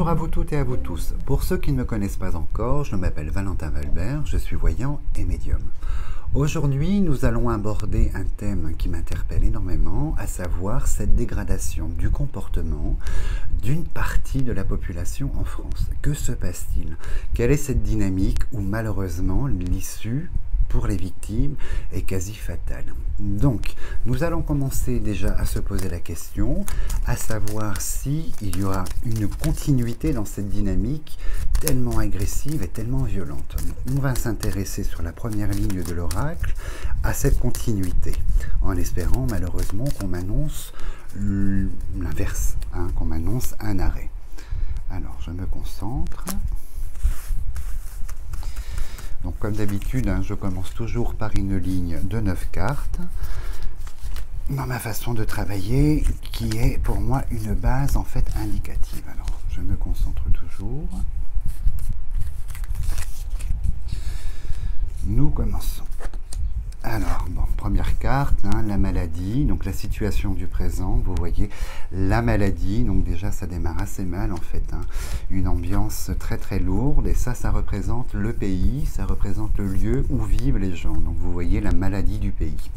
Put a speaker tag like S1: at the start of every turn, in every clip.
S1: Bonjour à vous toutes et à vous tous. Pour ceux qui ne me connaissent pas encore, je m'appelle Valentin Valbert, je suis voyant et médium. Aujourd'hui, nous allons aborder un thème qui m'interpelle énormément, à savoir cette dégradation du comportement d'une partie de la population en France. Que se passe-t-il? Quelle est cette dynamique où malheureusement l'issue pour les victimes est quasi fatale? Donc, nous allons commencer déjà à se poser la question, à savoir si il y aura une continuité dans cette dynamique tellement agressive et tellement violente. On va s'intéresser sur la première ligne de l'oracle à cette continuité, en espérant malheureusement qu'on m'annonce l'inverse, qu'on m'annonce un arrêt. Alors, je me concentre. Donc comme d'habitude, je commence toujours par une ligne de 9 cartes dans ma façon de travailler qui est pour moi une base en fait indicative. Alors je me concentre toujours. Nous commençons. Alors, bon, première carte, la maladie, donc la situation du présent, vous voyez, la maladie, donc déjà ça démarre assez mal en fait, une ambiance très très lourde, et ça représente le pays, ça représente le lieu où vivent les gens, donc vous voyez la maladie du pays.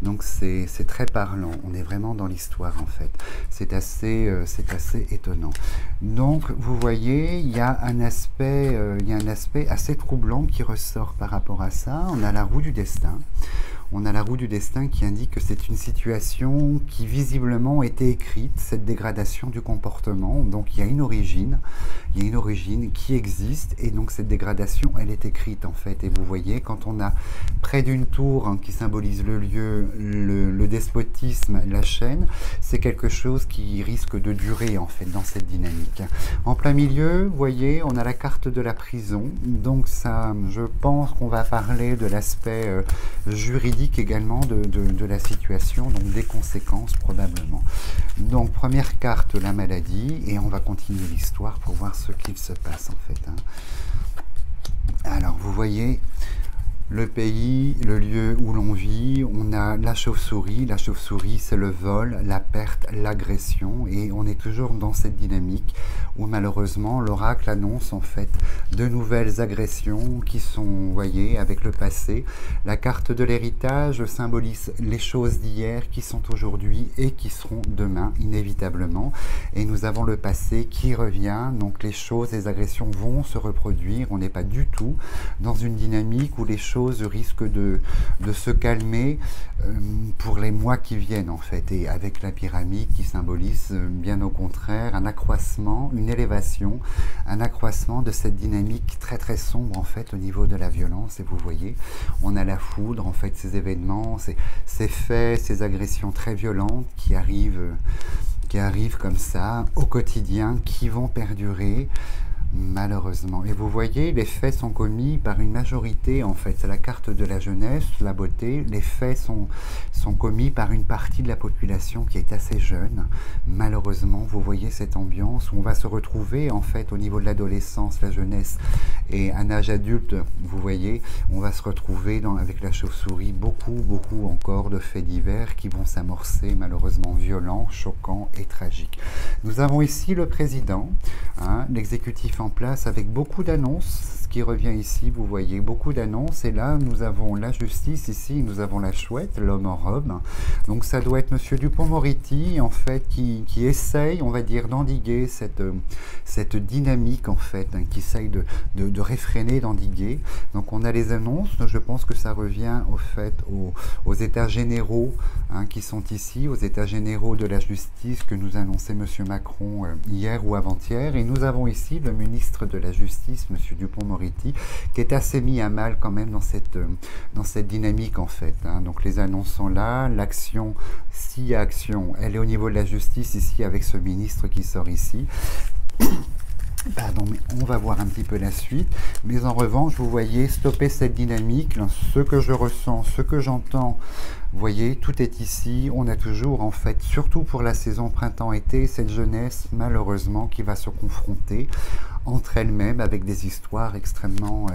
S1: Donc c'est très parlant, on est vraiment dans l'histoire en fait, c'est assez étonnant. Donc vous voyez, il y a un aspect assez troublant qui ressort par rapport à ça. On a la roue du destin. On a la roue du destin qui indique que c'est une situation qui visiblement a été écrite, cette dégradation du comportement. Donc il y a une origine qui existe, et donc cette dégradation, elle est écrite en fait. Et vous voyez, quand on a près d'une tour qui symbolise le lieu, le despotisme, la chaîne, c'est quelque chose qui risque de durer en fait dans cette dynamique. En plein milieu, vous voyez, on a la carte de la prison. Donc ça, je pense qu'on va parler de l'aspect juridique également de la situation, donc des conséquences probablement. Donc première carte, la maladie, et on va continuer l'histoire pour voir ce qu'il se passe en fait. Alors vous voyez le pays, le lieu où l'on vit, on a la chauve-souris. La chauve-souris, c'est le vol, la perte, l'agression, et on est toujours dans cette dynamique où malheureusement l'oracle annonce en fait de nouvelles agressions qui sont, vous voyez, avec le passé. La carte de l'héritage symbolise les choses d'hier qui sont aujourd'hui et qui seront demain inévitablement, et nous avons le passé qui revient, donc les choses, les agressions vont se reproduire. On n'est pas du tout dans une dynamique où les choses risquent de se calmer pour les mois qui viennent en fait, et avec la pyramide qui symbolise bien au contraire un accroissement, une élévation, un accroissement de cette dynamique très très sombre en fait au niveau de la violence. Et vous voyez, on a la foudre en fait, ces événements, ces faits, ces agressions très violentes qui arrivent comme ça au quotidien, qui vont perdurer malheureusement. Et vous voyez, les faits sont commis par une majorité en fait. C'est la carte de la jeunesse, la beauté. Les faits sont commis par une partie de la population qui est assez jeune. Malheureusement, vous voyez cette ambiance où on va se retrouver en fait au niveau de l'adolescence, la jeunesse et un âge adulte. Vous voyez, on va se retrouver avec la chauve-souris beaucoup encore de faits divers qui vont s'amorcer, malheureusement violents, choquants et tragiques. Nous avons ici le président, l'exécutif en place avec beaucoup d'annonces, ce qui revient ici, vous voyez, beaucoup d'annonces, et là nous avons la justice, ici nous avons la chouette, l'homme en robe. Donc ça doit être monsieur Dupond-Moretti en fait qui essaye, on va dire, d'endiguer cette dynamique en fait, qui essaye de réfréner, d'endiguer. Donc on a les annonces, je pense que ça revient au fait aux états généraux qui sont ici, aux états généraux de la justice que nous annonçait monsieur Macron hier ou avant-hier, et nous avons ici le ministre de la Justice, M. Dupond-Moretti, qui est assez mis à mal quand même dans cette dynamique en fait. Donc les annonces sont là, l'action, s'il y a action, elle est au niveau de la justice ici avec ce ministre qui sort ici. Pardon, mais on va voir un petit peu la suite. Mais en revanche, vous voyez, stopper cette dynamique, ce que je ressens, ce que j'entends, vous voyez, tout est ici. On a toujours, en fait, surtout pour la saison printemps-été, cette jeunesse, malheureusement, qui va se confronter entre elles-mêmes avec des histoires extrêmement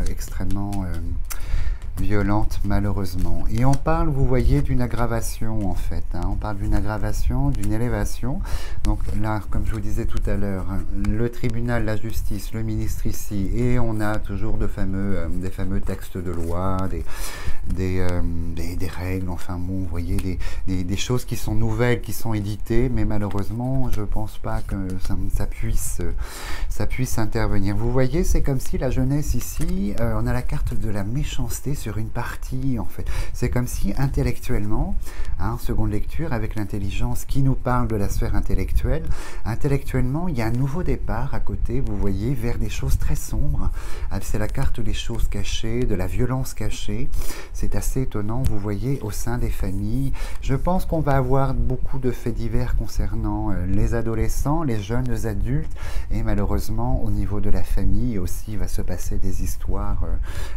S1: violente malheureusement. Et on parle, vous voyez, d'une aggravation en fait. Hein. On parle d'une aggravation, d'une élévation. Donc là, comme je vous disais tout à l'heure, le tribunal, la justice, le ministre ici, et on a toujours des fameux textes de loi, des règles, enfin bon, vous voyez, des choses qui sont nouvelles, qui sont éditées, mais malheureusement, je ne pense pas que ça puisse intervenir. Vous voyez, c'est comme si la jeunesse ici, on a la carte de la méchanceté sur une partie, en fait. C'est comme si intellectuellement, hein, seconde lecture, avec l'intelligence qui nous parle de la sphère intellectuelle, intellectuellement, il y a un nouveau départ à côté, vous voyez, vers des choses très sombres. C'est la carte des choses cachées, de la violence cachée. C'est assez étonnant, vous voyez, au sein des familles. Je pense qu'on va avoir beaucoup de faits divers concernant les adolescents, les jeunes adultes, et malheureusement, au niveau de la famille aussi, il va se passer des histoires,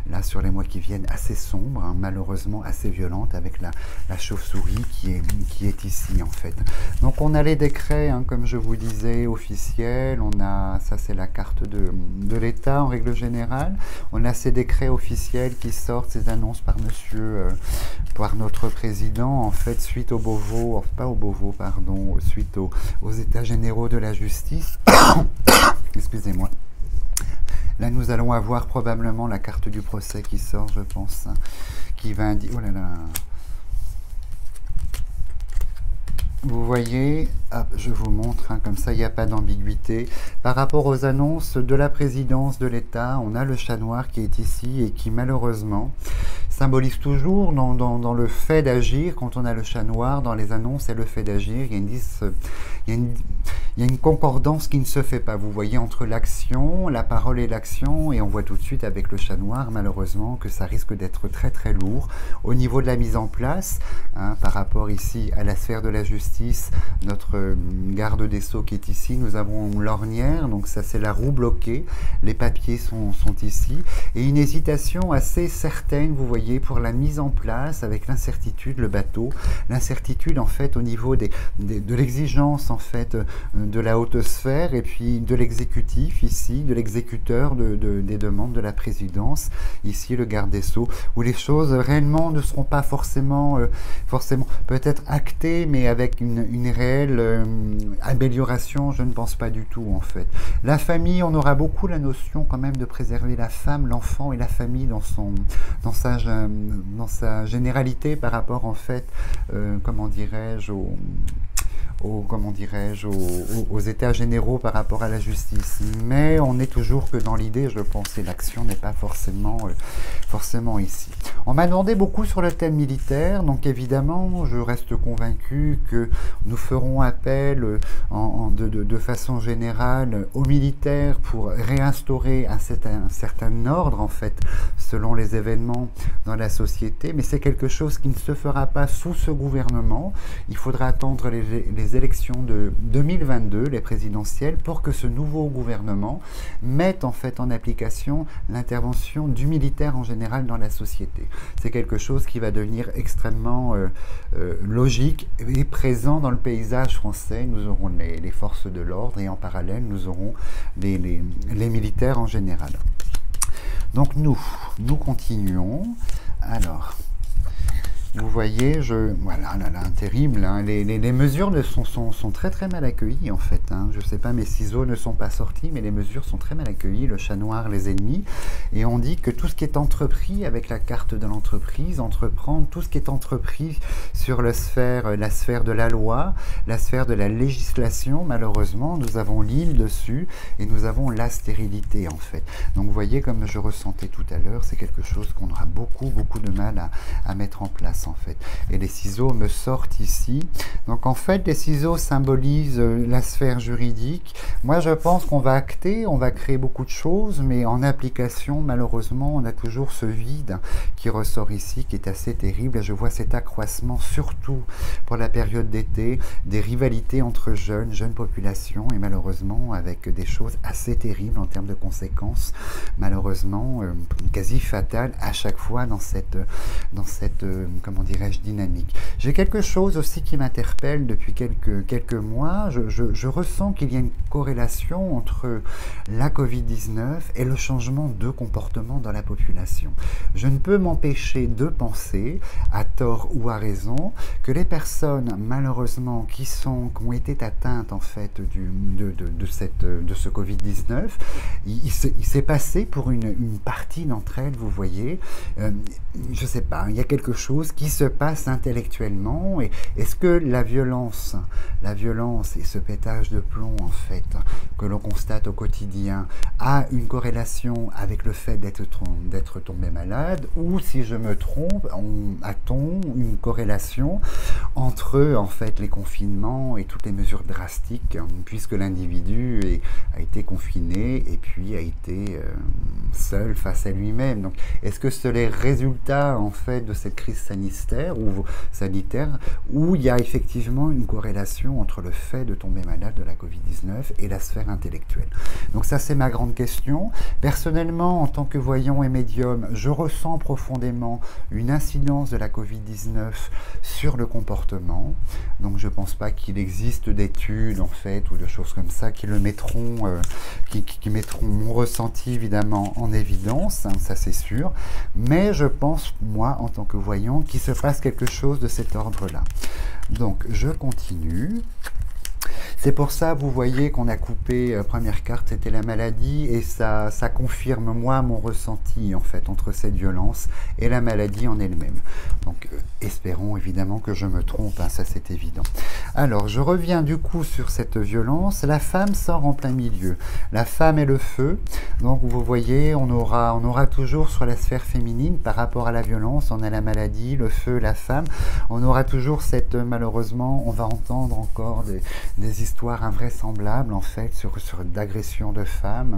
S1: là, sur les mois qui viennent, assez sombres, hein, malheureusement assez violentes, avec la chauve-souris qui est ici, en fait. Donc, on a les décrets, hein, comme je vous disais, officiels. On a, ça c'est la carte de l'État, en règle générale. On a ces décrets officiels qui sortent, ces annonces par notre président, en fait, suite au Beauvau, pas au Beauvau, pardon, suite aux États généraux de la justice. Excusez-moi. Là, nous allons avoir probablement la carte du procès qui sort, je pense, hein, qui va indiquer... Oh là là. Vous voyez, hop, je vous montre, hein, comme ça il n'y a pas d'ambiguïté. Par rapport aux annonces de la présidence de l'État, on a le chat noir qui est ici et qui malheureusement symbolise toujours dans le fait d'agir. Quand on a le chat noir dans les annonces et le fait d'agir, il y a une concordance qui ne se fait pas. Vous voyez, entre l'action, la parole et l'action, et on voit tout de suite avec le chat noir, malheureusement, que ça risque d'être très très lourd au niveau de la mise en place, hein, par rapport ici à la sphère de la justice, notre garde des Sceaux qui est ici, nous avons l'ornière, donc ça c'est la roue bloquée, les papiers sont ici, et une hésitation assez certaine, vous voyez, pour la mise en place, avec l'incertitude, le bateau, l'incertitude en fait au niveau de l'exigence en fait de la haute sphère, et puis de l'exécutif ici, de l'exécuteur des demandes de la présidence, ici le garde des Sceaux, où les choses réellement ne seront pas forcément peut-être actées, mais avec une réelle amélioration, je ne pense pas du tout en fait. La famille, on aura beaucoup la notion quand même de préserver la femme, l'enfant et la famille dans sa généralité par rapport en fait, comment dirais-je, aux états généraux par rapport à la justice. Mais on est toujours que dans l'idée, je pense, et l'action n'est pas forcément ici. On m'a demandé beaucoup sur le thème militaire, donc évidemment, je reste convaincu que nous ferons appel de façon générale aux militaires pour réinstaurer un certain ordre, en fait, selon les événements dans la société, mais c'est quelque chose qui ne se fera pas sous ce gouvernement. Il faudra attendre les élections de 2022, les présidentielles, pour que ce nouveau gouvernement mette en fait en application l'intervention du militaire en général dans la société. C'est quelque chose qui va devenir extrêmement logique et présent dans le paysage français. Nous aurons les forces de l'ordre et en parallèle nous aurons les militaires en général. Donc nous continuons. Alors, vous voyez, voilà, là, terrible, hein, les mesures sont très très mal accueillies en fait, hein. Je ne sais pas, mes ciseaux ne sont pas sortis, mais les mesures sont très mal accueillies, le chat noir, les ennemis, et on dit que tout ce qui est entrepris avec la carte de l'entreprise, entreprendre, tout ce qui est entrepris sur la sphère de la loi, la sphère de la législation, malheureusement, nous avons l'île dessus, et nous avons la stérilité en fait. Donc vous voyez, comme je ressentais tout à l'heure, c'est quelque chose qu'on aura beaucoup de mal à mettre en place en fait. Et les ciseaux me sortent ici. Donc en fait, les ciseaux symbolisent la sphère juridique. Moi, je pense qu'on va acter, on va créer beaucoup de choses, mais en application, malheureusement, on a toujours ce vide qui ressort ici, qui est assez terrible. Et je vois cet accroissement, surtout pour la période d'été, des rivalités entre jeunes populations, et malheureusement, avec des choses assez terribles en termes de conséquences, malheureusement, quasi fatales à chaque fois dans cette comment dirais-je, dynamique. J'ai quelque chose aussi qui m'interpelle depuis quelques mois. Je ressens qu'il y a une corrélation entre la Covid-19 et le changement de comportement dans la population. Je ne peux m'empêcher de penser, à tort ou à raison, que les personnes malheureusement qui ont été atteintes en fait de ce Covid-19, il s'est passé pour une partie d'entre elles, vous voyez, je ne sais pas, il y a quelque chose qui se passe intellectuellement. Et est-ce que la violence et ce pétage de plomb en fait que l'on constate au quotidien a une corrélation avec le fait d'être tombé malade, ou si je me trompe, a-t-on une corrélation entre en fait les confinements et toutes les mesures drastiques, puisque l'individu a été confiné et puis a été seul face à lui-même. Donc, est-ce que c'est les résultats en fait de cette crise sanitaire où il y a effectivement une corrélation entre le fait de tomber malade de la Covid-19 et la sphère intellectuelle? Donc ça, c'est ma grande question. Personnellement, en tant que voyant et médium, je ressens profondément une incidence de la Covid-19 sur le comportement. Donc je ne pense pas qu'il existe d'études en fait ou de choses comme ça qui le mettront, qui mettront mon ressenti évidemment en évidence, hein, ça c'est sûr. Mais je pense, moi, en tant que voyant, qu'il se passe quelque chose de cet ordre-là. Donc je continue. C'est pour ça, vous voyez, qu'on a coupé, première carte, c'était la maladie, et ça confirme, moi, mon ressenti, en fait, entre cette violence et la maladie en elle-même. Donc, espérons, évidemment, que je me trompe, hein, ça c'est évident. Alors, je reviens, du coup, sur cette violence. La femme sort en plein milieu. La femme et le feu. Donc, vous voyez, on aura toujours sur la sphère féminine, par rapport à la violence, on a la maladie, le feu, la femme. On aura toujours cette, malheureusement, on va entendre encore des histoires invraisemblables en fait sur d'agressions de femmes,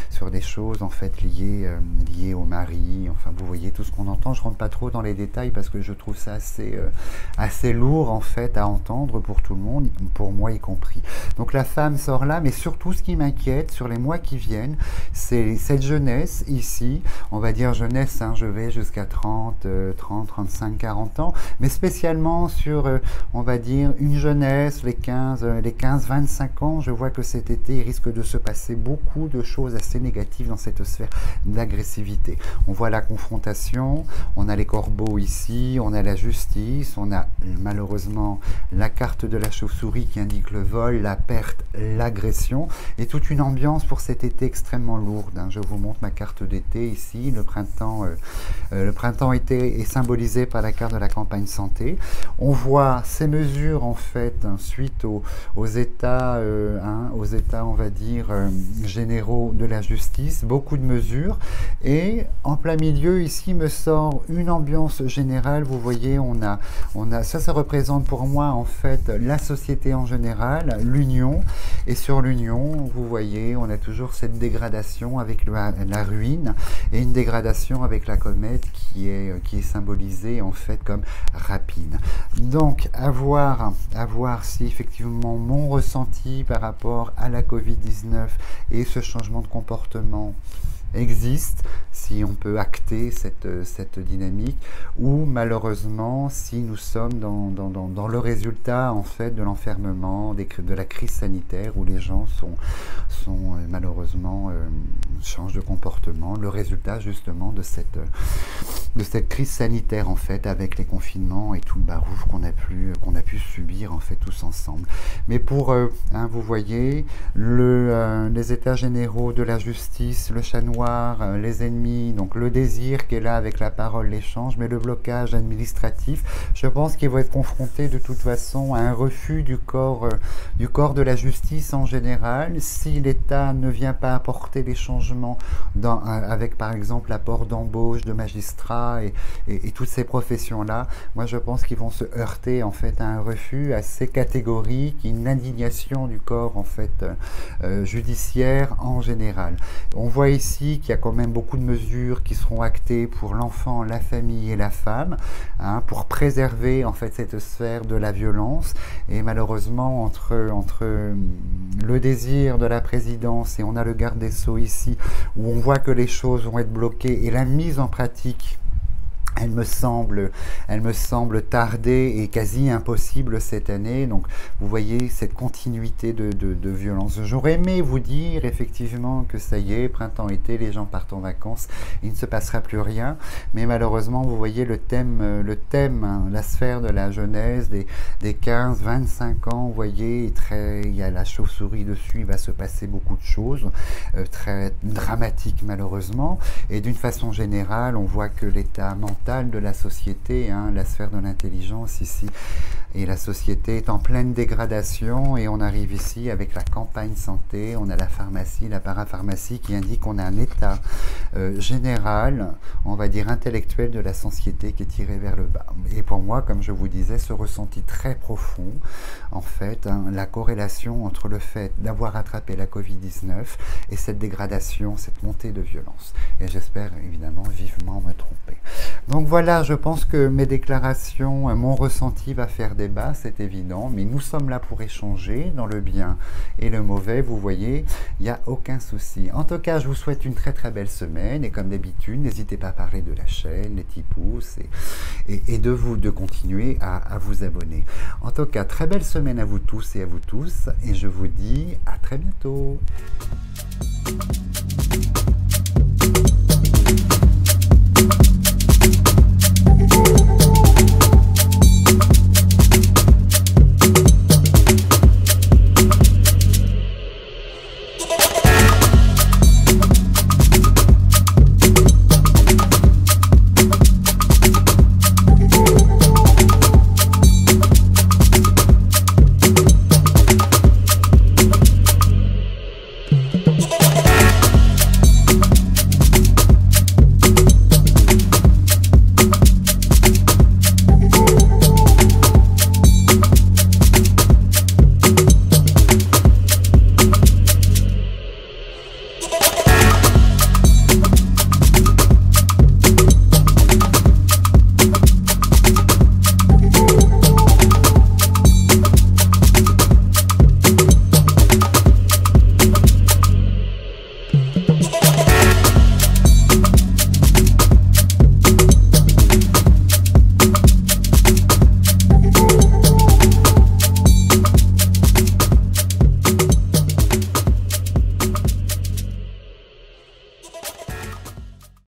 S1: sur des choses en fait liées au mari. Enfin, vous voyez tout ce qu'on entend. Je rentre pas trop dans les détails parce que je trouve ça assez lourd en fait à entendre pour tout le monde, pour moi y compris. Donc la femme sort là, mais surtout ce qui m'inquiète sur les mois qui viennent, c'est cette jeunesse ici. On va dire jeunesse, hein, je vais jusqu'à 30, 35, 40 ans, mais spécialement sur, on va dire, une jeunesse, les 15-25 ans, je vois que cet été, il risque de se passer beaucoup de choses assez négatives dans cette sphère d'agressivité. On voit la confrontation, on a les corbeaux ici, on a la justice, on a malheureusement la carte de la chauve-souris qui indique le vol, la perte, l'agression, et toute une ambiance pour cet été extrêmement lourde. Hein. Je vous montre ma carte d'été ici, le printemps-été est symbolisé par la carte de la campagne santé. On voit ces mesures en fait, suite aux états, on va dire, généraux de la justice, beaucoup de mesures, et en plein milieu ici me sort une ambiance générale. Vous voyez, ça représente pour moi en fait la société en général, l'union, et sur l'union, vous voyez, on a toujours cette dégradation avec la ruine, et une dégradation avec la comète qui est symbolisée en fait comme rapide. Donc à voir si effectivement mon ressenti par rapport à la Covid-19 et ce changement de comportement existe, si on peut acter cette dynamique, ou malheureusement si nous sommes dans le résultat en fait de l'enfermement, de la crise sanitaire, où les gens sont malheureusement changent de comportement, le résultat justement de cette crise sanitaire en fait, avec les confinements et tout le barouf qu'on a pu subir en fait tous ensemble. Mais pour vous voyez les états généraux de la justice, le chat noir, les ennemis, donc le désir qui est là avec la parole, l'échange, mais le blocage administratif, je pense qu'il va être confronté de toute façon à un refus du corps de la justice en général, si l'État ne vient pas apporter des changements avec par exemple l'apport d'embauche de magistrats et toutes ces professions-là. Moi je pense qu'ils vont se heurter en fait à un refus assez catégorique, une indignation du corps en fait judiciaire en général. On voit ici qu'il y a quand même beaucoup de mesures qui seront actées pour l'enfant, la famille et la femme, hein, pour préserver en fait cette sphère de la violence. Et malheureusement, entre le désir de la présidence, et on a le garde des Sceaux ici, où on voit que les choses vont être bloquées, et la mise en pratique elle me semble tardée et quasi impossible cette année. Donc, vous voyez cette continuité de violence. J'aurais aimé vous dire effectivement que ça y est, printemps-été, les gens partent en vacances, il ne se passera plus rien. Mais malheureusement, vous voyez le thème, hein, la sphère de la jeunesse, des 15-25 ans, vous voyez, il y a la chauve-souris dessus, il va se passer beaucoup de choses, très dramatiques malheureusement. Et d'une façon générale, on voit que l'état mental de la société, hein, la sphère de l'intelligence ici, et la société est en pleine dégradation, et on arrive ici avec la campagne santé, on a la pharmacie, la parapharmacie qui indique qu'on a un état général, on va dire intellectuel de la société qui est tiré vers le bas. Et pour moi, comme je vous disais, ce ressenti très profond, en fait, hein, la corrélation entre le fait d'avoir attrapé la Covid-19 et cette dégradation, cette montée de violence. Et j'espère évidemment vivement me tromper. Donc voilà, je pense que mes déclarations, mon ressenti va faire débat, c'est évident, mais nous sommes là pour échanger dans le bien et le mauvais, vous voyez, il n'y a aucun souci. En tout cas, je vous souhaite une très très belle semaine, et comme d'habitude, n'hésitez pas à parler de la chaîne, les petits pouces, et de continuer à vous abonner. En tout cas, très belle semaine à vous tous et à vous tous, et je vous dis à très bientôt.